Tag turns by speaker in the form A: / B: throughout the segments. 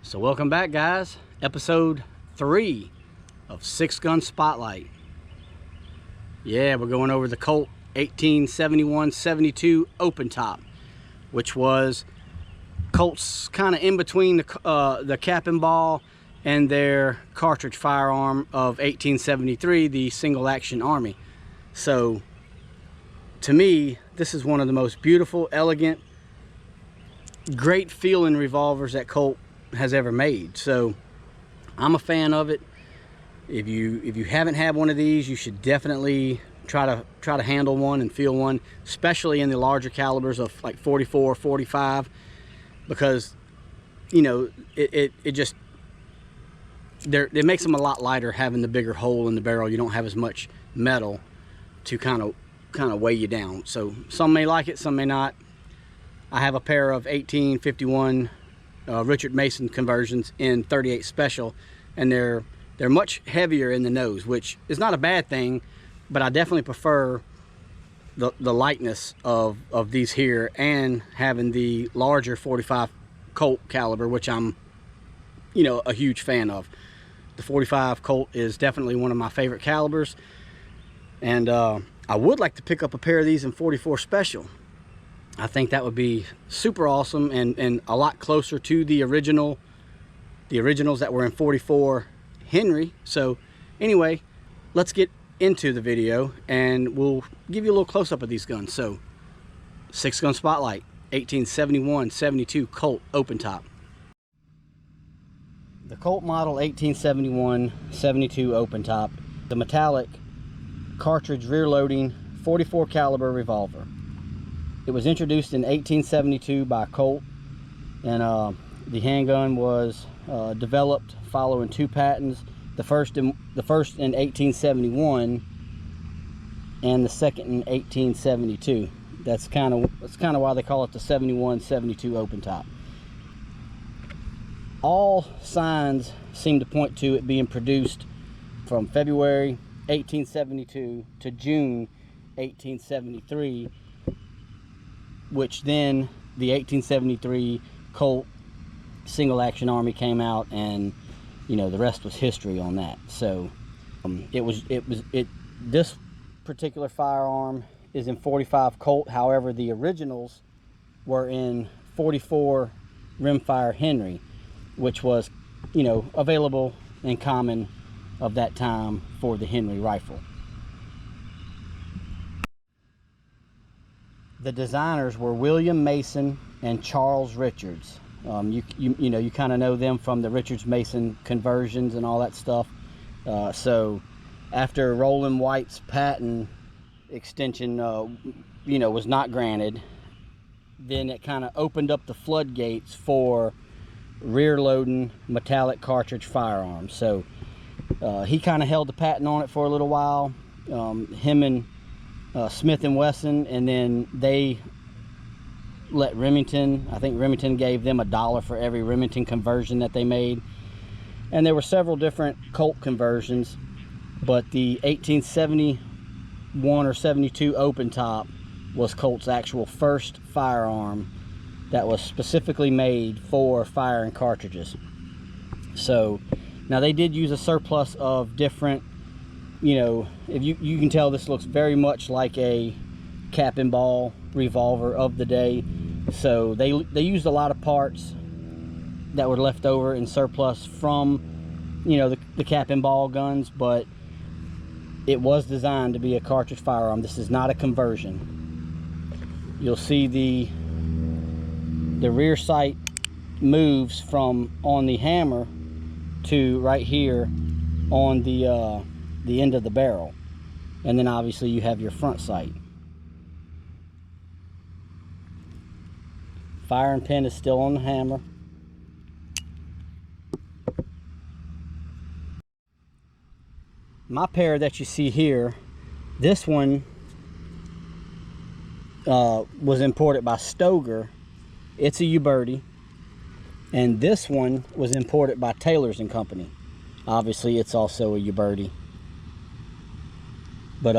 A: So welcome back, guys. Episode 3 of Six Gun Spotlight. Yeah, we're going over the Colt 1871-72 Opentop, which was Colt's kind of in between the cap and ball and their cartridge firearm of 1873, the single action army. So to me, this is one of the most beautiful, elegant, great feeling revolvers that Colt has ever made. So I'm a fan of it. If you haven't had one of these, you should definitely try to handle one and feel one, especially in the larger calibers of like 44, 45, because you know it makes them a lot lighter having the bigger hole in the barrel. You don't have as much metal to kind of weigh you down. So some may like it, some may not. I have a pair of 1851 Richard Mason conversions in 38 special, and they're much heavier in the nose, which is not a bad thing, but I definitely prefer the lightness of these here, and having the larger 45 Colt caliber, which I'm a huge fan of. The 45 Colt is definitely one of my favorite calibers, and I would like to pick up a pair of these in 44 special. I think that would be super awesome, and a lot closer to the originals that were in 44 Henry. So anyway, let's get into the video and we'll give you a little close-up of these guns. So Six Gun Spotlight, 1871-72 Colt Opentop. The Colt model 1871-72 Opentop, the metallic cartridge rear loading 44 caliber revolver. It was introduced in 1872 by Colt, and the handgun was developed following two patents. The first in 1871, and the second in 1872. That's kind of why they call it the 71-72 Opentop. All signs seem to point to it being produced from February 1872 to June 1873. Which then the 1873 Colt single action army came out, and the rest was history on that. So this particular firearm is in 45 Colt. However, the originals were in 44 rimfire Henry, which was available and common of that time for the Henry rifle. The designers were William Mason and Charles Richards. You kind of know them from the Richards Mason conversions and all that stuff. So after Roland White's patent extension was not granted, then it kind of opened up the floodgates for rear loading metallic cartridge firearms. So he kind of held the patent on it for a little while. Him and Smith & Wesson, and then they let Remington, I think Remington gave them $1 for every Remington conversion that they made. And there were several different Colt conversions, but the 1871 or 72 Opentop was Colt's actual first firearm that was specifically made for firing cartridges. So now they did use a surplus of different, if you can tell, this looks very much like a cap and ball revolver of the day. So they used a lot of parts that were left over in surplus from the cap and ball guns, but it was designed to be a cartridge firearm. This is not a conversion. You'll see the rear sight moves from on the hammer to right here on the end of the barrel, and then obviously you have your front sight. Firing pin is still on the hammer. My pair that you see here, this one was imported by Stoger. It's a Uberti, and this one was imported by Taylor's and Company. Obviously it's also a Uberti. But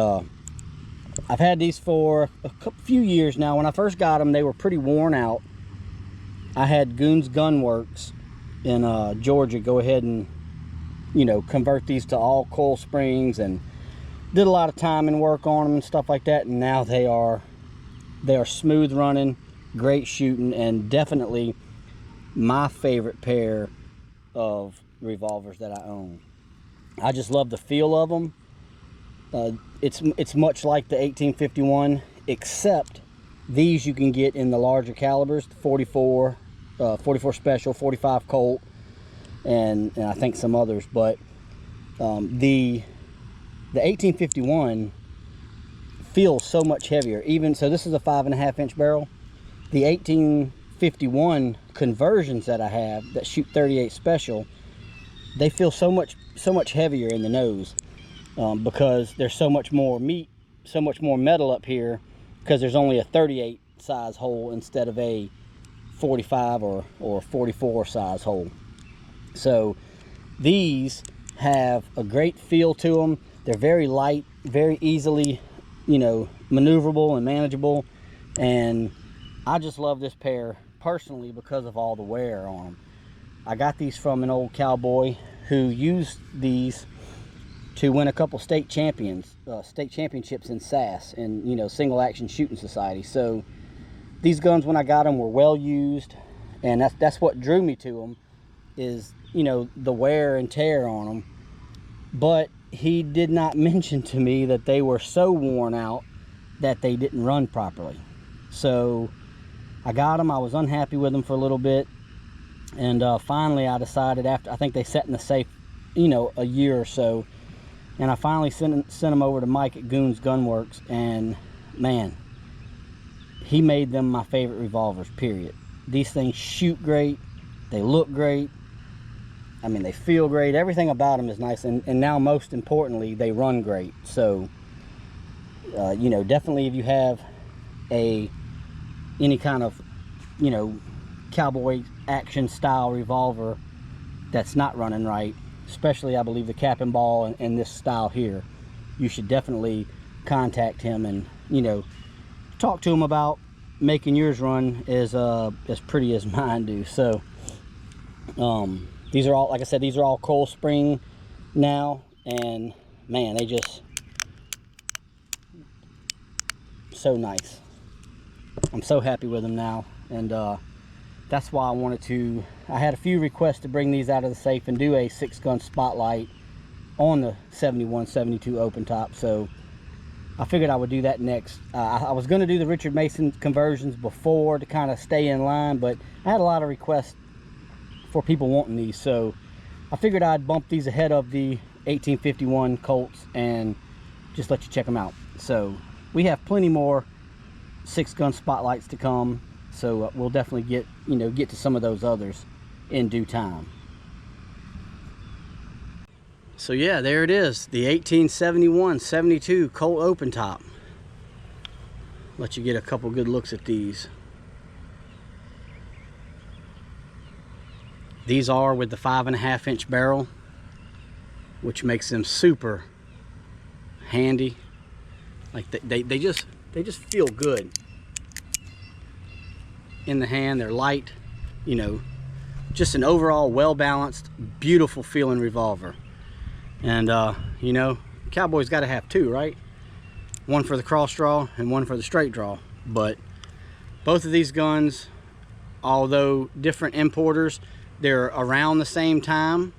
A: I've had these for a few years now. When I first got them, they were pretty worn out. I had Goons Gun Works in Georgia go ahead and, you know, convert these to all coil springs, and did a lot of time and work on them and stuff like that, and now they are smooth running, great shooting, and definitely my favorite pair of revolvers that I own. I just love the feel of them. It's much like the 1851, except these you can get in the larger calibers, 44 special, 45 Colt, and I think some others. But the 1851 feels so much heavier. Even so, this is a 5.5 inch barrel. The 1851 conversions that I have that shoot 38 special, they feel so much heavier in the nose, because there's so much more meat, so much more metal up here, because there's only a 38 size hole instead of a 45 or 44 size hole. So these have a great feel to them. They're very light, very easily, you know, maneuverable and manageable, and I just love this pair personally because of all the wear on them. I got these from an old cowboy who used these to win a couple state championships in SAS, and, you know, single action shooting society. So these guns, when I got them, were well used, and that's what drew me to them, is, you know, the wear and tear on them. But he did not mention to me that they were so worn out that they didn't run properly. So I got them. I was unhappy with them for a little bit, and finally I decided, after I think they sat in the safe, you know, a year or so, and I finally sent them over to Mike at Goons Gun Works, and man, he made them my favorite revolvers, period. These things shoot great, they look great, I mean, they feel great, everything about them is nice, and now most importantly, they run great. So you know, definitely if you have any kind of, you know, cowboy action style revolver that's not running right, especially I believe the cap and ball and this style here, you should definitely contact him and, you know, talk to him about making yours run as pretty as mine do. So these are all, like I said, these are all coil spring now, and man, they just so nice. I'm so happy with them now, and that's why I had a few requests to bring these out of the safe and do a 6-gun spotlight on the 71, 72 Opentop. So I figured I would do that next. I was going to do the Richard Mason conversions before to kind of stay in line, but I had a lot of requests for people wanting these, so I figured I'd bump these ahead of the 1851 Colts and just let you check them out. So we have plenty more 6-gun spotlights to come, so we'll definitely get to some of those others in due time. So yeah, there it is, the 1871-72 Colt Opentop. Let you get a couple good looks at these. These are with the 5.5 inch barrel, which makes them super handy. Like they just feel good in the hand. They're light, you know, just an overall well-balanced, beautiful feeling revolver. And you know, cowboys got to have two, right? One for the cross draw and one for the straight draw. But both of these guns, although different importers, they're around the same time.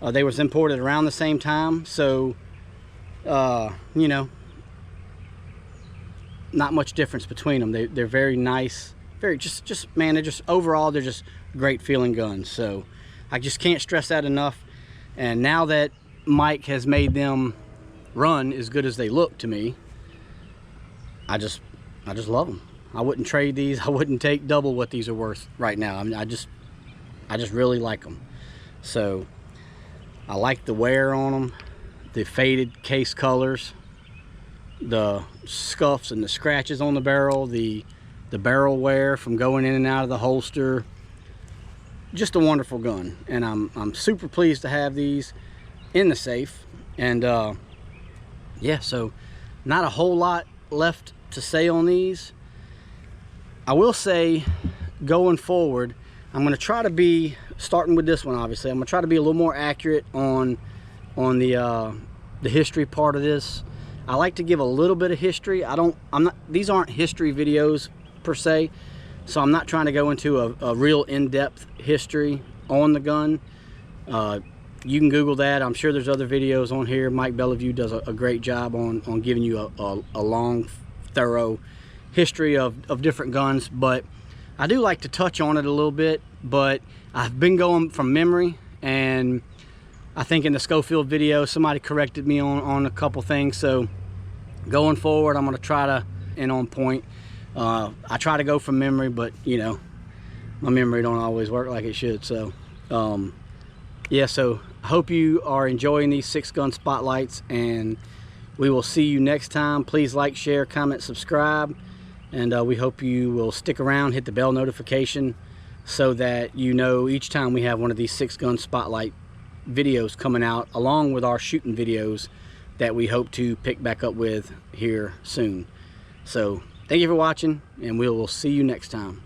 A: They was imported around the same time, so you know, not much difference between them. They're very nice, very just man, they're just overall, they're just great feeling guns. So I just can't stress that enough. And now that Mike has made them run as good as they look to me, I just love them. I wouldn't trade these. I wouldn't take double what these are worth right now. I mean, I just really like them. So I like the wear on them, the faded case colors, the scuffs and the scratches on the barrel, the barrel wear from going in and out of the holster. Just a wonderful gun, and I'm super pleased to have these in the safe. And yeah, so not a whole lot left to say on these. I will say, going forward, I'm going to try to be, starting with this one obviously, I'm going to try to be a little more accurate on the history part of this. I like to give a little bit of history. These aren't history videos per se, so I'm not trying to go into a real in-depth history on the gun. You can Google that. I'm sure there's other videos on here. Mike Bellevue does a great job on giving you a long, thorough history of different guns, but I do like to touch on it a little bit. But I've been going from memory, and I think in the Schofield video somebody corrected me on a couple things, so going forward I'm going to try to end on point. I try to go from memory, but you know, my memory don't always work like it should. So yeah, so I hope you are enjoying these 6-gun spotlights, and we will see you next time. Please like, share, comment, subscribe, and we hope you will stick around, hit the bell notification, so that you know each time we have one of these 6-gun spotlight videos coming out, along with our shooting videos that we hope to pick back up with here soon. So thank you for watching, and we will see you next time.